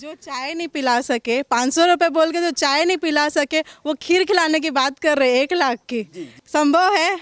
जो चाय नहीं पिला सके, 500 रुपए बोल के जो चाय नहीं पिला सके, वो खीर खिलाने की बात कर रहे हैं 1 लाख की। संभव है?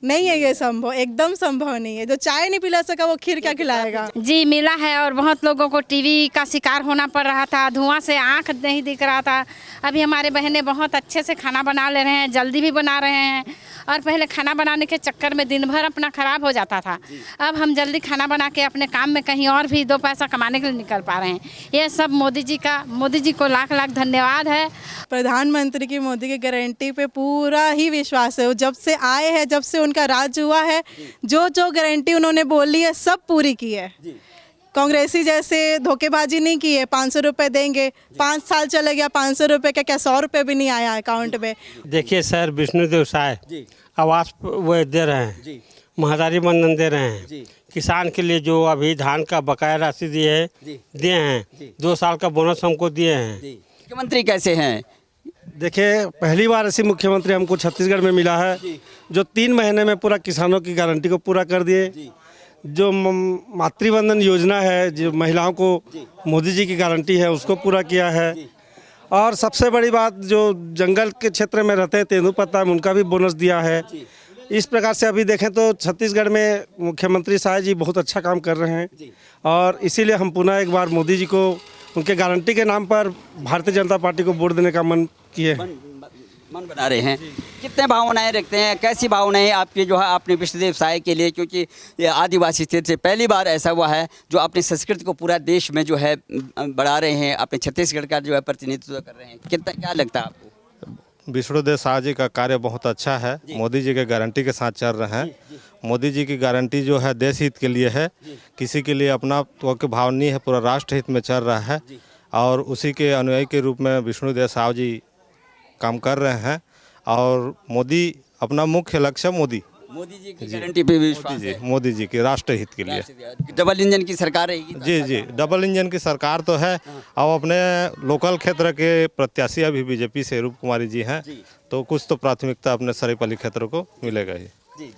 नहीं है ये संभव, एकदम संभव नहीं है। जो चाय नहीं पिला सका वो खीर क्या खिलाएगा। जी मिला है, और बहुत लोगों को टीवी का शिकार होना पड़ रहा था, धुआं से आंख नहीं दिख रहा था। अभी हमारे बहनें बहुत अच्छे से खाना बना ले रहे हैं, जल्दी भी बना रहे हैं। और पहले खाना बनाने के चक्कर में दिन भर अपना खराब हो जाता था। अब हम जल्दी खाना बना के अपने काम में कहीं और भी 2 पैसा कमाने के लिए निकल पा रहे हैं। ये सब मोदी जी को लाख लाख धन्यवाद है। प्रधानमंत्री की मोदी की गारंटी पे पूरा ही विश्वास है। वो जब से आए हैं, जब से उनका राज हुआ है, जो जो गारंटी उन्होंने बोली है सब पूरी की है। कांग्रेसी जैसे धोखेबाजी नहीं की है। 500 रुपए देंगे, 5 साल चले गया, 500 रुपए का क्या 100 रुपए भी नहीं आया अकाउंट में। देखिए सर, विष्णुदेव साय आवास वो दे रहे हैं, महदारी बंधन दे रहे हैं। किसान के लिए जो अभी धान का बकाया राशि दिए हैं, 2 साल का बोनस हमको दिए हैं। मुख्यमंत्री कैसे हैं? देखिए, पहली बार ऐसी मुख्यमंत्री हमको छत्तीसगढ़ में मिला है जो 3 महीने में पूरा किसानों की गारंटी को पूरा कर दिए। जो मातृवंदन योजना है, जो महिलाओं को मोदी जी की गारंटी है, उसको पूरा किया है। और सबसे बड़ी बात, जो जंगल के क्षेत्र में रहते हैं तेंदुपत्ता में, उनका भी बोनस दिया है। इस प्रकार से अभी देखें तो छत्तीसगढ़ में मुख्यमंत्री साय जी बहुत अच्छा काम कर रहे हैं। और इसीलिए हम पुनः एक बार मोदी जी को उनके गारंटी के नाम पर भारतीय जनता पार्टी को वोट देने का मन किए हैं, मन बना रहे हैं। कितने भावनाएं रखते हैं, कैसी भावनाएं आपकी जो है अपने विष्णुदेव साय के लिए? क्योंकि ये आदिवासी क्षेत्र से पहली बार ऐसा हुआ है जो अपनी संस्कृति को पूरा देश में जो है बढ़ा रहे हैं, अपने छत्तीसगढ़ का जो है प्रतिनिधित्व कर रहे हैं। कितना क्या लगता है आपको? विष्णुदेव साय जी का कार्य बहुत अच्छा है। मोदी जी के गारंटी के साथ चल रहे हैं। मोदी जी की गारंटी जो है देश हित के लिए है, किसी के लिए अपना तो के भाव नहीं है, पूरा राष्ट्र हित में चल रहा है। और उसी के अनुयायी के रूप में विष्णुदेव साय जी काम कर रहे हैं। और मोदी अपना मुख्य लक्ष्य मोदी जी की गारंटी पे विश्वास है। मोदी जी के राष्ट्र हित के लिए डबल इंजन की सरकार रहेगी। जी, डबल इंजन की सरकार तो है। और अपने लोकल क्षेत्र के प्रत्याशी अभी बीजेपी से रूप कुमारी जी हैं, तो कुछ तो प्राथमिकता अपने सरायपाली क्षेत्र को मिलेगा ही। जी।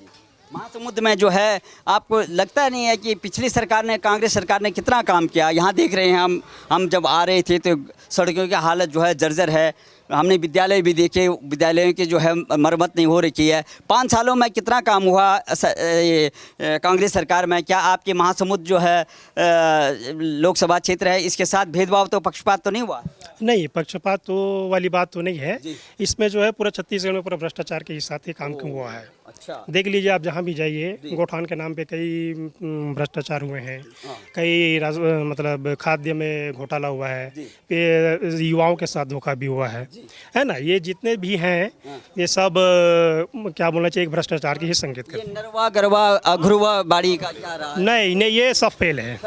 महासमुंद में जो है, आपको लगता नहीं है कि पिछली सरकार ने, कांग्रेस सरकार ने कितना काम किया? यहाँ देख रहे हैं हम जब आ रहे थे तो सड़कों की हालत जो है जर्जर है। हमने विद्यालय भी देखे, विद्यालयों की जो है मरम्मत नहीं हो रखी है। 5 सालों में कितना काम हुआ कांग्रेस सरकार में? क्या आपके महासमुंद जो है लोकसभा क्षेत्र है, इसके साथ भेदभाव तो, पक्षपात तो नहीं हुआ? नहीं, पक्षपात तो वाली बात तो नहीं है। इसमें जो है पूरा छत्तीसगढ़ में पूरा भ्रष्टाचार के साथ ही काम हुआ है। अच्छा। देख लीजिए आप जहाँ भी जाइए, गोठान के नाम पे कई भ्रष्टाचार हुए हैं। कई मतलब खाद्य में घोटाला हुआ है, युवाओं के साथ धोखा भी हुआ है ना। ये जितने भी हैं, ये सब क्या बोलना चाहिए, एक भ्रष्टाचार की ही संकेत करते हैं। नरवा गरवा अघरुवा बाड़ी का क्या रहा? नहीं, ये सब फेल है,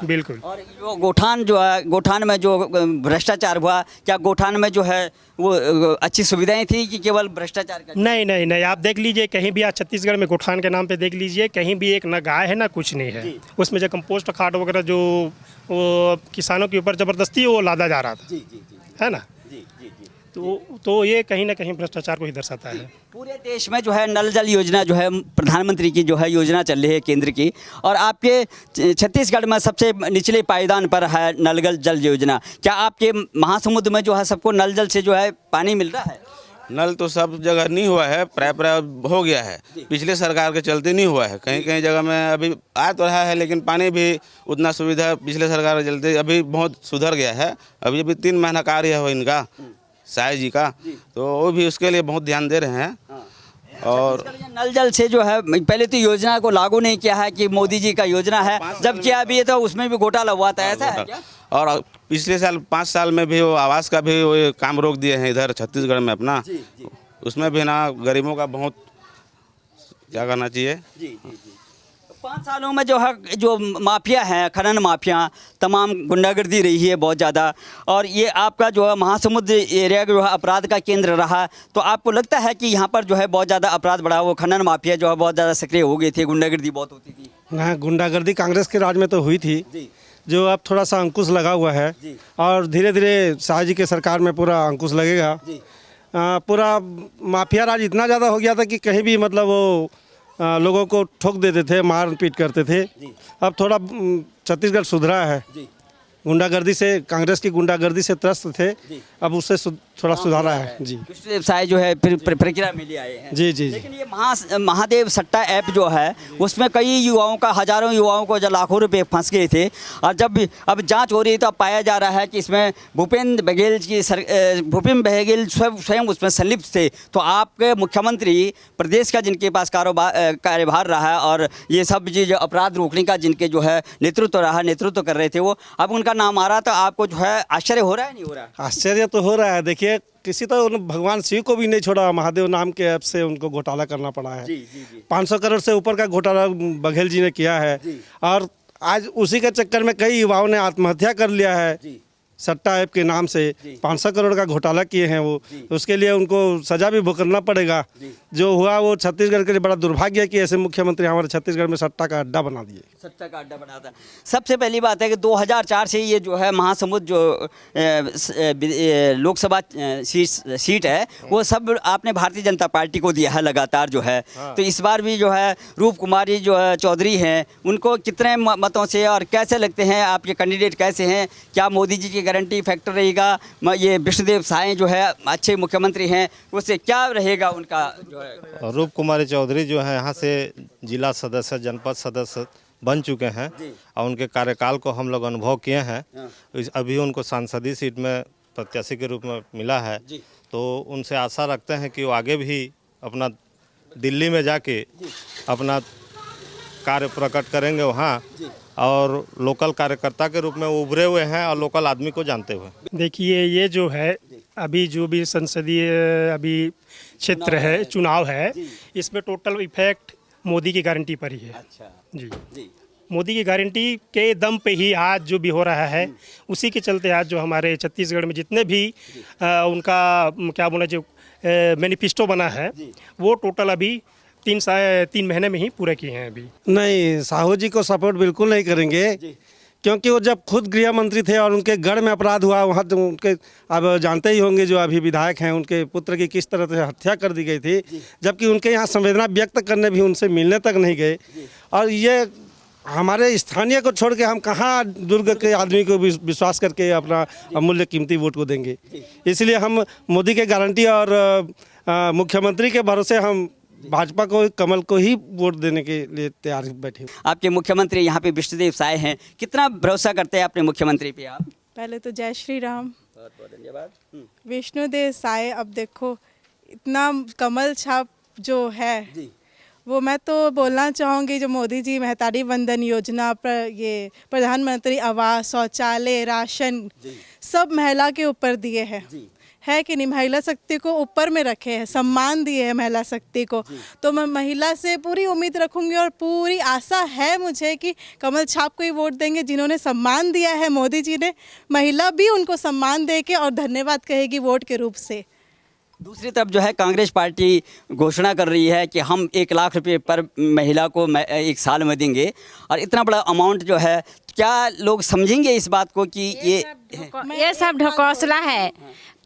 बिल्कुल। और जो गोठान जो है, गोठान में जो भ्रष्टाचार हुआ, क्या गोठान में जो है वो अच्छी सुविधाएं थी कि केवल भ्रष्टाचार का? नहीं, आप देख लीजिए कहीं भी, आज छत्तीसगढ़ में गोठान के नाम पे देख लीजिए, कहीं भी एक ना गाय है ना कुछ नहीं है। उसमें जो कंपोस्ट खाद वगैरह जो वो किसानों के ऊपर ज़बरदस्ती वो लादा जा रहा था, है ना। तो ये कहीं ना कहीं भ्रष्टाचार को ही दर्शाता है। पूरे देश में जो है नल जल योजना जो है प्रधानमंत्री की जो है योजना चल रही है केंद्र की, और आपके छत्तीसगढ़ में सबसे निचले पायदान पर है नल जल योजना। क्या आपके महासमुंद में जो है सबको नल जल से जो है पानी मिल रहा है? नल तो सब जगह नहीं हुआ है, प्राय हो गया है। पिछले सरकार के चलते नहीं हुआ है। कहीं कहीं जगह में अभी आ तो रहा है, लेकिन पानी भी उतना सुविधा पिछले सरकार के चलते अभी बहुत सुधर गया है। अभी 3 महीना कार्य है इनका साय जी का, तो वो भी उसके लिए बहुत ध्यान दे रहे हैं। और नल जल से जो है, पहले तो योजना को लागू नहीं किया है कि मोदी जी का योजना है, जब किया भी है तो उसमें भी घोटाला हुआ था, ऐसा है क्या? और पिछले साल 5 साल में भी वो आवास का भी वो काम रोक दिए हैं इधर छत्तीसगढ़ में अपना। उसमें भी ना गरीबों का बहुत क्या करना चाहिए। 5 सालों में जो है, जो माफिया हैं, खनन माफिया, तमाम गुंडागर्दी रही है बहुत ज़्यादा। और ये आपका जो है महासमुंद एरिया जो है अपराध का केंद्र रहा, तो आपको लगता है कि यहाँ पर जो है बहुत ज़्यादा अपराध बढ़ा, वो खनन माफिया जो है बहुत ज़्यादा सक्रिय हो गए थे, गुंडागर्दी बहुत होती थी? हाँ, गुंडागर्दी कांग्रेस के राज में तो हुई थी, जो अब थोड़ा सा अंकुश लगा हुआ है। और धीरे धीरे शाह जी के सरकार में पूरा अंकुश लगेगा। पूरा माफिया राज इतना ज़्यादा हो गया था कि कहीं भी मतलब वो लोगों को ठोक देते थे, मार पीट करते थे। अब थोड़ा छत्तीसगढ़ सुधरा है। गुंडागर्दी से, कांग्रेस की गुंडागर्दी से त्रस्त थे, अब उससे थोड़ा सुधारा है। जी, विष्णुदेव साय जो है फिर प्रक्रिया में ले आए हैं। जी जी जी। लेकिन ये महादेव सट्टा ऐप जो है उसमें कई युवाओं का, हजारों युवाओं को जो लाखों रुपए फंस गए थे, और जब अब जांच हो रही है तो अब पाया जा रहा है कि इसमें भूपेंद्र बघेल स्वयं उसमें संलिप्त थे। तो आपके मुख्यमंत्री प्रदेश का जिनके पास कार्यभार रहा है और ये सब चीज अपराध रोकने का जिनके जो है नेतृत्व कर रहे थे, वो अब उनका नाम आ रहा, तो आपको जो है आश्चर्य हो रहा है नहीं हो रहा? आश्चर्य तो हो रहा है। देखिए, किसी तो भगवान शिव को भी नहीं छोड़ा, महादेव नाम के ऐप से उनको घोटाला करना पड़ा है। 500 करोड़ से ऊपर का घोटाला बघेल जी ने किया है, और आज उसी के चक्कर में कई युवाओं ने आत्महत्या कर लिया है। सट्टा ऐप के नाम से 500 करोड़ का घोटाला किए हैं वो, उसके लिए उनको सजा भी भुगतना पड़ेगा। जो हुआ वो छत्तीसगढ़ के लिए बड़ा दुर्भाग्य है कि ऐसे मुख्यमंत्री हमारे छत्तीसगढ़ में सट्टा का अड्डा बना दिए। सट्टा का अड्डा बना था। सबसे पहली बात है कि 2004 से ये जो है महासमुंद जो लोकसभा सीट है वो सब आपने भारतीय जनता पार्टी को दिया है लगातार जो है। तो इस बार भी जो है रूप कुमारी जो है चौधरी हैं, उनको कितने मतों से और कैसे लगते हैं आपके कैंडिडेट कैसे हैं? क्या मोदी जी की गारंटी फैक्टर रहेगा? ये विष्णुदेव साय जो है अच्छे मुख्यमंत्री हैं, उससे क्या रहेगा उनका जो है? रूप कुमारी चौधरी जो है यहाँ से जिला सदस्य, जनपद सदस्य बन चुके हैं और उनके कार्यकाल को हम लोग अनुभव किए हैं। अभी उनको सांसदीय सीट में प्रत्याशी के रूप में मिला है, तो उनसे आशा रखते हैं कि वो आगे भी अपना दिल्ली में जाके अपना कार्य प्रकट करेंगे वहाँ, और लोकल कार्यकर्ता के रूप में उभरे हुए हैं और लोकल आदमी को जानते हुए। देखिए, ये जो है अभी जो भी संसदीय अभी क्षेत्र है, चुनाव है, इसमें टोटल इफेक्ट मोदी की गारंटी पर ही है। अच्छा जी, मोदी की गारंटी के दम पे ही आज जो भी हो रहा है, उसी के चलते आज जो हमारे छत्तीसगढ़ में जितने भी उनका क्या बोला जो मैनिफेस्टो बना है, वो टोटल अभी 3 महीने में ही पूरे किए हैं। अभी नहीं, साहू जी को सपोर्ट बिल्कुल नहीं करेंगे, क्योंकि वो जब खुद गृह मंत्री थे और उनके गढ़ में अपराध हुआ, वहाँ तो उनके, अब जानते ही होंगे जो अभी विधायक हैं, उनके पुत्र की किस तरह से हत्या कर दी गई थी, जबकि उनके यहाँ संवेदना व्यक्त करने भी उनसे मिलने तक नहीं गए। और ये हमारे स्थानीय को छोड़ के हम कहाँ दुर्ग के आदमी को विश्वास करके अपना अमूल्य कीमती वोट को देंगे। इसलिए हम मोदी के गारंटी और मुख्यमंत्री के भरोसे हम भाजपा को, कमल को ही वोट देने के लिए तैयार बैठे। आपके मुख्यमंत्री यहाँ पे विष्णुदेव साय हैं, कितना भरोसा करते हैं अपने मुख्यमंत्री पे आप? पहले तो जय श्री राम। बहुत बहुत धन्यवाद। विष्णुदेव साय, अब देखो इतना कमल छाप जो है, वो मैं तो बोलना चाहूँगी, जो मोदी जी महतारी वंदन योजना पर, ये प्रधानमंत्री आवास, शौचालय, राशन, सब महिला के ऊपर दिए हैं, है कि नहीं? महिला शक्ति को ऊपर में रखे हैं, सम्मान दिए हैं महिला शक्ति को। तो मैं महिला से पूरी उम्मीद रखूंगी और पूरी आशा है मुझे कि कमल छाप को ही वोट देंगे। जिन्होंने सम्मान दिया है मोदी जी ने, महिला भी उनको सम्मान देके और धन्यवाद कहेगी वोट के रूप से। दूसरी तरफ जो है कांग्रेस पार्टी घोषणा कर रही है कि हम 1 लाख रुपए पर महिला को 1 साल में देंगे, और इतना बड़ा अमाउंट जो है, क्या लोग समझेंगे इस बात को कि ये सब ढकोसला है?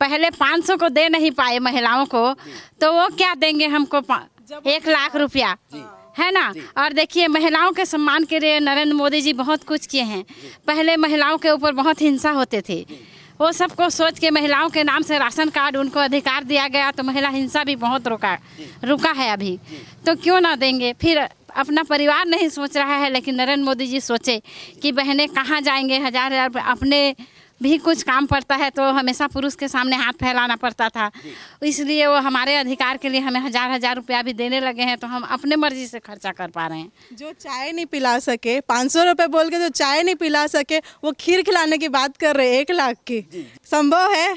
पहले 500 को दे नहीं पाए महिलाओं को, तो वो क्या देंगे हमको 1 लाख रुपया, है ना? और देखिए, महिलाओं के सम्मान के लिए नरेंद्र मोदी जी बहुत कुछ किए हैं। पहले महिलाओं के ऊपर बहुत हिंसा होते थे, वो सबको सोच के महिलाओं के नाम से राशन कार्ड उनको अधिकार दिया गया, तो महिला हिंसा भी बहुत रुका है अभी। तो क्यों ना देंगे? फिर अपना परिवार नहीं सोच रहा है, लेकिन नरेंद्र मोदी जी सोचे कि बहनें कहाँ जाएंगे, 1000 अपने भी कुछ काम पड़ता है तो हमेशा पुरुष के सामने हाथ फैलाना पड़ता था, इसलिए वो हमारे अधिकार के लिए हमें 1000 रुपया भी देने लगे हैं, तो हम अपने मर्जी से खर्चा कर पा रहे हैं। जो चाय नहीं पिला सके, 500 रुपये बोल के जो चाय नहीं पिला सके, वो खीर खिलाने की बात कर रहे हैं 1 लाख की। संभव है?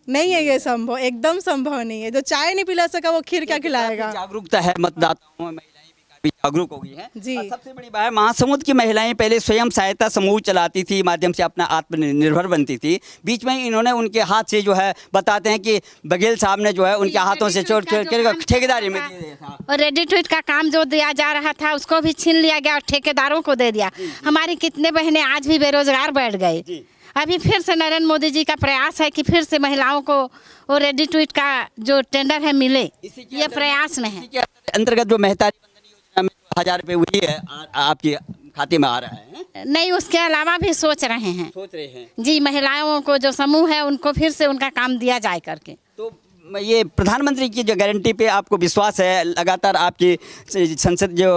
नहीं है ये संभव, एकदम संभव नहीं है। जो चाय नहीं पिला सका वो खीर क्या खिलाएगा? जागरूकता है मतदाताओं में, महिलाएं भी काफी जागरूक हो गई हैं। जी। और सबसे बड़ी बात है, महासमुंद की महिलाएं पहले स्वयं सहायता समूह चलाती थी, माध्यम से अपना आत्मनिर्भर बनती थी। बीच में इन्होंने उनके हाथ से जो है, बताते हैं कि बघेल साहब ने जो है उनके हाथों से चोट ठेकेदारी में दे दिया था, और रेडी टू ईट का काम जो दिया जा रहा था उसको भी छीन लिया गया और ठेकेदारों को दे दिया। हमारी कितने बहनें आज भी बेरोजगार बैठ गए। अभी फिर से नरेंद्र मोदी जी का प्रयास है कि फिर से महिलाओं को वो रेडी टू ईट का जो टेंडर है मिले, ये प्रयास में है। अंतर्गत जो महतारी वंदन योजना में 1000 रुपये हुई है आपके खाते में आ रहा है? नहीं, उसके अलावा भी सोच रहे हैं। सोच रहे हैं। जी, महिलाओं को जो समूह है उनको फिर से उनका काम दिया जाए करके। तो ये प्रधानमंत्री की जो गारंटी पे आपको विश्वास है? लगातार आपकी संसद जो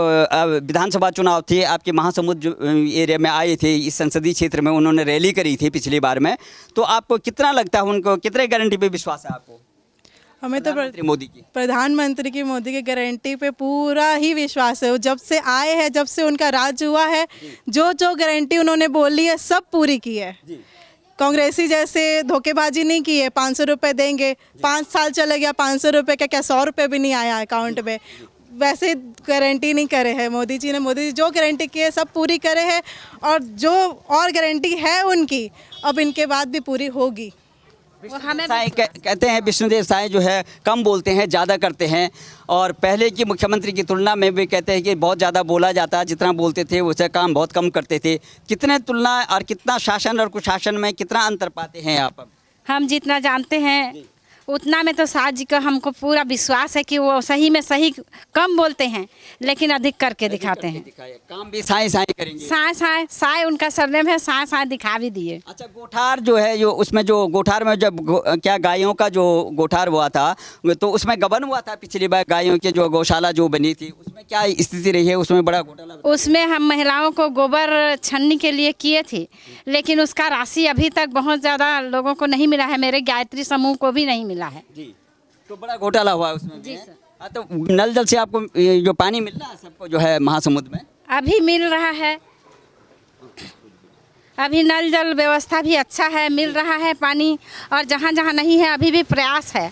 विधानसभा चुनाव थे, आपके महासमुंद जो एरिया में आए थे, इस संसदीय क्षेत्र में उन्होंने रैली करी थी पिछली बार में, तो आपको कितना लगता है, उनको कितने गारंटी पे विश्वास है आपको? हमें तो मोदी की प्रधानमंत्री की मोदी की गारंटी पे पूरा ही विश्वास है। जब से आए हैं, जब से उनका राज हुआ है, जो जो गारंटी उन्होंने बोली है सब पूरी की है। कांग्रेसी जैसे धोखेबाजी नहीं की है। 500 रुपये देंगे, 5 साल चले गया, 500 रुपये का क्या 100 रुपये भी नहीं आया अकाउंट में, वैसे गारंटी नहीं करे है मोदी जी ने। मोदी जी जो गारंटी की है सब पूरी करे हैं, और जो और गारंटी है उनकी अब इनके बाद भी पूरी होगी। साय कहते हैं, विष्णुदेव साय जो है कम बोलते हैं, ज़्यादा करते हैं, और पहले की मुख्यमंत्री की तुलना में भी कहते हैं कि बहुत ज़्यादा बोला जाता, जितना बोलते थे उससे काम बहुत कम करते थे। कितने तुलना और कितना शासन और कुशासन में कितना अंतर पाते हैं आप? हम जितना जानते हैं उतना में तो साज जी का हमको पूरा विश्वास है कि वो सही में सही कम बोलते हैं, लेकिन अधिक करके दिखाते हैं। काम भी साय साय करेंगे। साय साय साय उनका सरनेम है, साय साय दिखा भी दिए। अच्छा, गोठार जो है, जो उसमें जो गोठार में जब क्या गायों का जो गोठार हुआ था, तो उसमें गबन हुआ था पिछली बार, गायों की जो गौशाला जो बनी थी, उसमें क्या स्थिति रही है? उसमें बड़ा घोटाला। उसमें हम महिलाओं को गोबर छन्नी के लिए किए थे, लेकिन उसका राशि अभी तक बहुत ज़्यादा लोगों को नहीं मिला है। मेरे गायत्री समूह को भी नहीं मिला है। जी, तो बड़ा घोटाला हुआ उसमें। जी सर। हाँ, तो नल जल से आपको जो पानी मिल रहा है सबको जो है महासमुंद में? अभी मिल रहा है, अभी नल जल व्यवस्था भी अच्छा है, मिल रहा है पानी, और जहाँ जहाँ नहीं है अभी भी प्रयास है।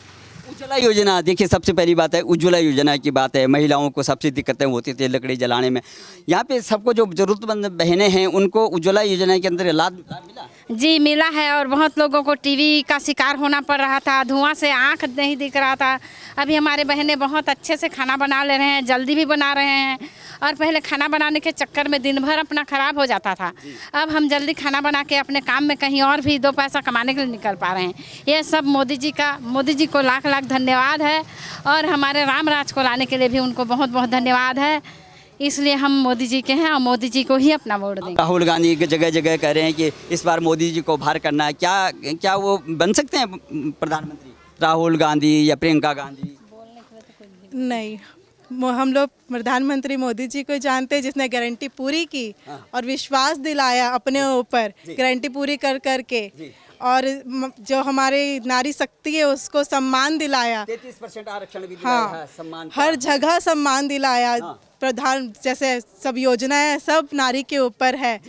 उज्ज्वला योजना, देखिए सबसे पहली बात है उज्ज्वला योजना की बात है। महिलाओं को सबसे दिक्कतें होती थी लकड़ी जलाने में, यहाँ पे सबको जो जरूरतमंद बहनें हैं उनको उज्ज्वला योजना के अंदर लाभ मिला? जी मिला है, और बहुत लोगों को टीवी का शिकार होना पड़ रहा था, धुआं से आंख नहीं दिख रहा था। अभी हमारे बहनें बहुत अच्छे से खाना बना ले रहे हैं, जल्दी भी बना रहे हैं, और पहले खाना बनाने के चक्कर में दिन भर अपना ख़राब हो जाता था। अब हम जल्दी खाना बना के अपने काम में कहीं और भी 2 पैसा कमाने के लिए निकल पा रहे हैं। ये सब मोदी जी को लाख लाख धन्यवाद है, और हमारे राम राज को लाने के लिए भी उनको बहुत बहुत धन्यवाद है। इसलिए हम मोदी जी के हैं और मोदी जी को ही अपना वोट देंगे। राहुल गांधी जगह जगह कह रहे हैं कि इस बार मोदी जी को बाहर करना है, क्या वो बन सकते हैं प्रधानमंत्री? राहुल गांधी या प्रियंका गांधी? नहीं, हम लोग प्रधानमंत्री मोदी जी को जानते हैं, जिसने गारंटी पूरी की और विश्वास दिलाया अपने ऊपर, गारंटी पूरी कर करके, और जो हमारे नारी शक्ति है उसको सम्मान दिलाया। 33% आरक्षण भी दिलाया है, सम्मान हर जगह सम्मान दिलाया। प्रधान जैसे सब योजनाएं सब नारी के ऊपर है,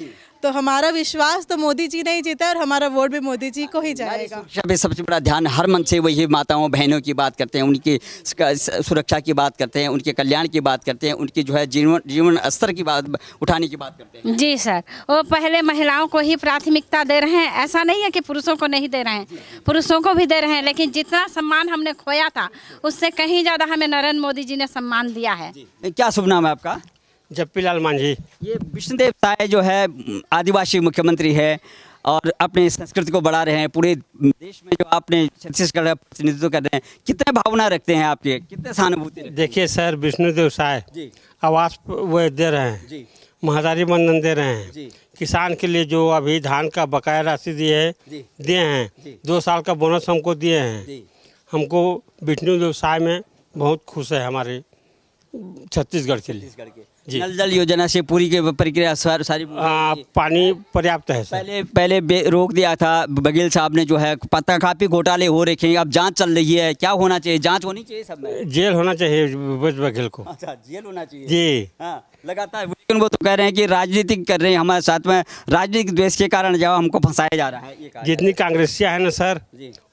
तो हमारा विश्वास तो मोदी जी ने ही जीता है, और हमारा वोट भी मोदी जी को ही जाएगा। सुरक्षा पे सबसे बड़ा ध्यान हर मन से वही माताओं बहनों की बात करते हैं, उनकी सुरक्षा की बात करते हैं, उनके कल्याण की बात करते हैं, उनकी जो है जीवन स्तर की बात उठाने की बात करते हैं। जी सर, वो पहले महिलाओं को ही प्राथमिकता दे रहे हैं। ऐसा नहीं है कि पुरुषों को नहीं दे रहे हैं, पुरुषों को भी दे रहे हैं, लेकिन जितना सम्मान हमने खोया था उससे कहीं ज़्यादा हमें नरेंद्र मोदी जी ने सम्मान दिया है। क्या शुभ नाम है आपका? जप्पीलाल मांझी। ये विष्णुदेव साय जो है आदिवासी मुख्यमंत्री है, और अपने संस्कृति को बढ़ा रहे हैं पूरे देश में। जो आपने छत्तीसगढ़ का प्रतिनिधित्व कर रहे हैं, कितने भावना रखते हैं आपके, कितने सहानुभूति? देखिए सर, विष्णुदेव साय आवास वो दे रहे हैं, महादारी बंधन दे रहे हैं, किसान के लिए जो अभी धान का बकाया राशि दिए हैं, 2 साल का बोनस हमको दिए हैं। हमको विष्णुदेव साय में बहुत खुश है हमारे छत्तीसगढ़ के लिए। नल जल योजना से पूरी के प्रक्रिया सारी पानी पर्याप्त है सर। पहले रोक दिया था बघेल साहब ने, जो है पता काफी घोटाले हो रखे हैं, अब जांच चल रही है। क्या होना चाहिए? जांच होनी चाहिए सब में? जेल होना चाहिए बघेल को। अच्छा, जेल होना चाहिए जी। हाँ, लगातार। लेकिन वो तो कह रहे हैं कि राजनीतिक कर रहे हैं हमारे साथ में, राजनीतिक द्वेष के कारण जो हमको फंसाया जा रहा है। ये जितनी कांग्रेसियाँ है ना सर,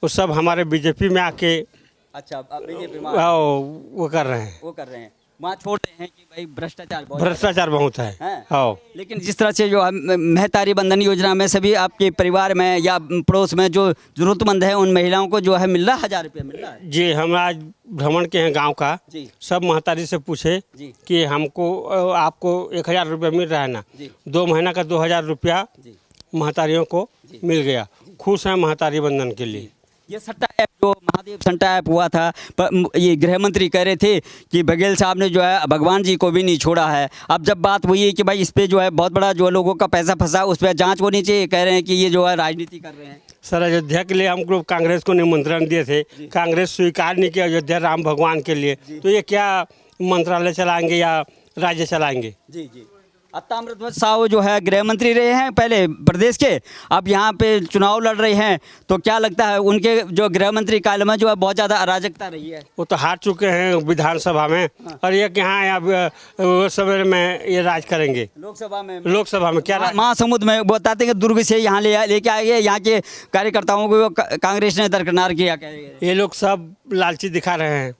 वो सब हमारे बीजेपी में आके अच्छा बीजेपी में वो कर रहे हैं, वहाँ छोड़ रहे हैं कि भाई भ्रष्टाचार बहुत है। लेकिन जिस तरह से जो महतारी बंधन योजना में सभी आपके परिवार में या पड़ोस में जो जरूरतमंद है उन महिलाओं को जो है मिल रहा है, 1000 रुपये मिल रहा है। जी, हम आज भ्रमण के हैं गांव का, सब महतारी से पूछे कि हमको आपको 1000 रुपये मिल रहा है ना? 2 महीना का 2000 रुपया महतारियों को मिल गया। खुश हैं महतारी बंधन के लिए। ये सट्टा है जो महादेव सन टाइप हुआ था, पर ये गृह मंत्री कह रहे थे कि बघेल साहब ने जो है भगवान जी को भी नहीं छोड़ा है। अब जब बात हुई है कि भाई इस पे जो है बहुत बड़ा जो लोगों का पैसा फंसा, उस पर जांच होनी चाहिए, कह रहे हैं कि ये जो है राजनीति कर रहे हैं। सर, अयोध्या के लिए हम लोग कांग्रेस को निमंत्रण दिए थे, कांग्रेस स्वीकार नहीं किया अयोध्या राम भगवान के लिए, तो ये क्या मंत्रालय चलाएंगे या राज्य चलाएंगे? जी जी। ताम्रध्वज साहू जो है गृह मंत्री रहे हैं पहले प्रदेश के, अब यहाँ पे चुनाव लड़ रहे हैं, तो क्या लगता है उनके जो गृह मंत्री काल में जो है बहुत ज़्यादा अराजकता रही है? वो तो हार चुके हैं विधानसभा में, और ये यहाँ अब सवेरे में ये राज करेंगे लोकसभा में क्या महासमुंद में बताते हैं कि दुर्ग से यहाँ लेके आए गए, यहाँ के कार्यकर्ताओं को कांग्रेस ने दरकिनार किया। ये लोग सब लालची दिखा रहे हैं।